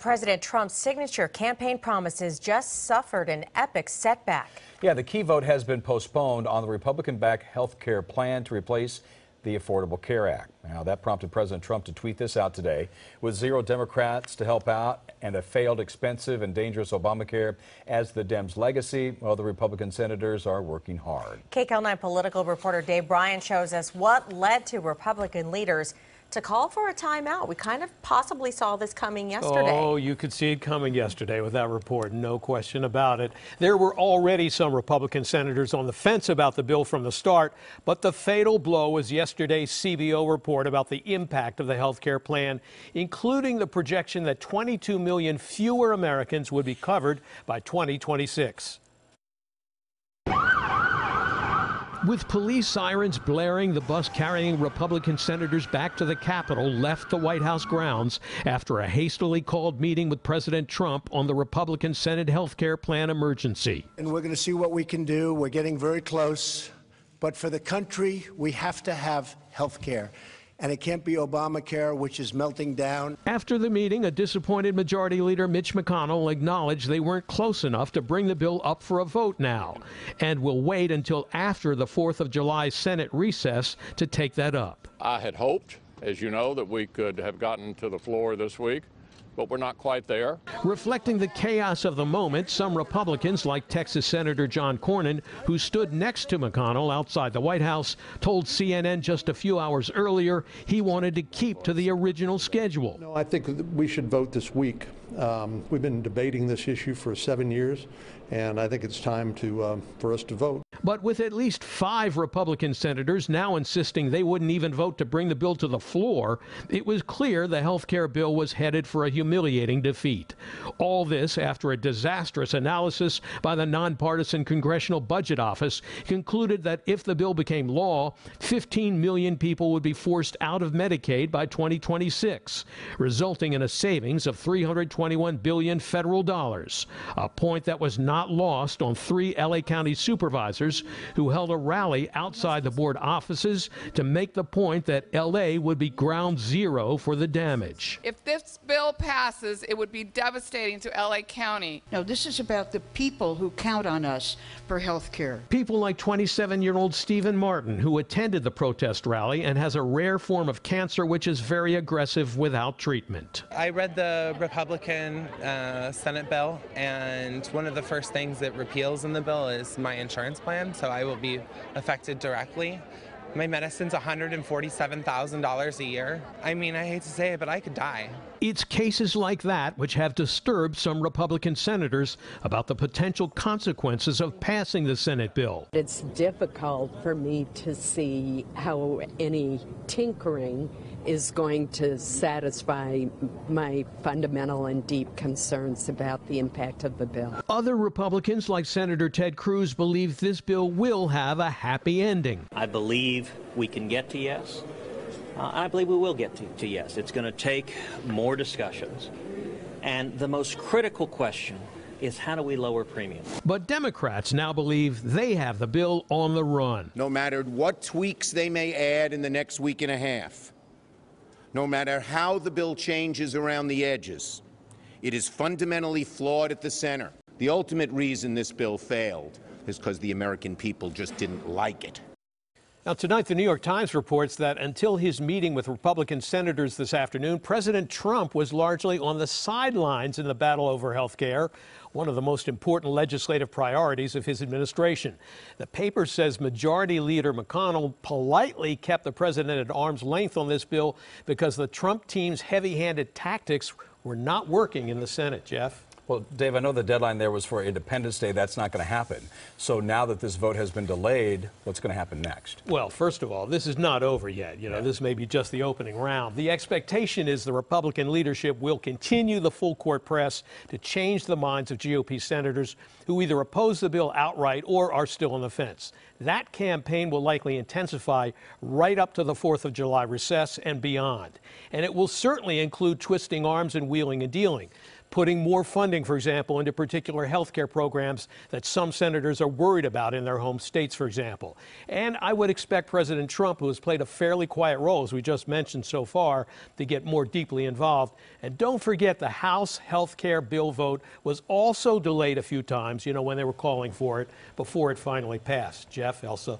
President Trump's signature campaign promises just suffered an epic setback. Yeah, the key vote has been postponed on the Republican-backed health care plan to replace the Affordable Care Act. Now, that prompted President Trump to tweet this out today. With 0 Democrats to help out and a failed, expensive, and dangerous Obamacare as the Dems' legacy, well, the Republican senators are working hard. KCAL9 political reporter Bryan shows us what led to Republican leaders to call for a timeout. We kind of possibly saw this coming yesterday. Oh, you could see it coming yesterday with that report, no question about it. There were already some Republican senators on the fence about the bill from the start, but the fatal blow was yesterday's CBO report about the impact of the health care plan, including the projection that 22 million fewer Americans would be covered by 2026. With police sirens blaring, the bus carrying Republican senators back to the Capitol left the White House grounds after a hastily called meeting with President Trump on the Republican Senate health care plan emergency. And we're going to see what we can do. We're getting very close. But for the country, we have to have health care. And it can't be Obamacare, which is melting down. After the meeting, a disappointed Majority Leader Mitch McConnell acknowledged they weren't close enough to bring the bill up for a vote now, and will wait until after the 4th of July Senate recess to take that up. I had hoped, as you know, that we could have gotten to the floor this week, but we're not quite there. Reflecting the chaos of the moment, some Republicans, like Texas Senator John Cornyn, who stood next to McConnell outside the White House, told CNN just a few hours earlier he wanted to keep to the original schedule. No, I think we should vote this week. We've been debating this issue for 7 years, and I think it's time for us to vote. But with at least 5 Republican senators now insisting they wouldn't even vote to bring the bill to the floor, it was clear the health care bill was headed for a humiliating defeat. All this after a disastrous analysis by the nonpartisan Congressional Budget Office concluded that if the bill became law, 15 million people would be forced out of Medicaid by 2026, resulting in a savings of $321 billion federal dollars, a point that was not lost on 3 LA County supervisors who held a rally outside the board offices to make the point that LA would be ground zero for the damage. If this bill passes, it would be devastating to LA County. No, this is about the people who count on us for health care. People like 27-year-old Stephen Martin, who attended the protest rally and has a rare form of cancer which is very aggressive without treatment. I read the Republican Senate bill, and one of the first things that repeals in the bill is my insurance plan, so I will be affected directly. My medicine's $147,000 a year. I mean, I hate to say it, but I could die. It's cases like that which have disturbed some Republican senators about the potential consequences of passing the Senate bill. It's difficult for me to see how any tinkering is going to satisfy my fundamental and deep concerns about the impact of the bill. Other Republicans, like Senator Ted Cruz, believe this bill will have a happy ending. I believe we can get to yes. I believe we will get to yes. It's going to take more discussions. And the most critical question is, how do we lower premiums? But Democrats now believe they have the bill on the run. No matter what tweaks they may add in the next week and a half, no matter how the bill changes around the edges, it is fundamentally flawed at the center. The ultimate reason this bill failed is because the American people just didn't like it. Now, tonight, the New York Times reports that until his meeting with Republican senators this afternoon, President Trump was largely on the sidelines in the battle over health care, one of the most important legislative priorities of his administration. The paper says Majority Leader McConnell politely kept the president at arm's length on this bill because the Trump team's heavy-handed tactics were not working in the Senate. Jeff? Well, Dave, I know the deadline there was for Independence Day. That's not going to happen. So now that this vote has been delayed, what's going to happen next? Well, first of all, this is not over yet. This may be just the opening round. The expectation is the Republican leadership will continue the full court press to change the minds of GOP senators who either oppose the bill outright or are still on the fence. That campaign will likely intensify right up to the 4th of July recess and beyond. And it will certainly include twisting arms and wheeling and dealing, putting more funding, for example, into particular health care programs that some senators are worried about in their home states, for example. And I would expect President Trump, who has played a fairly quiet role, as we just mentioned so far, to get more deeply involved. And don't forget, the House health care bill vote was also delayed a few times, when they were calling for it, before it finally passed. Jeff, Elsa.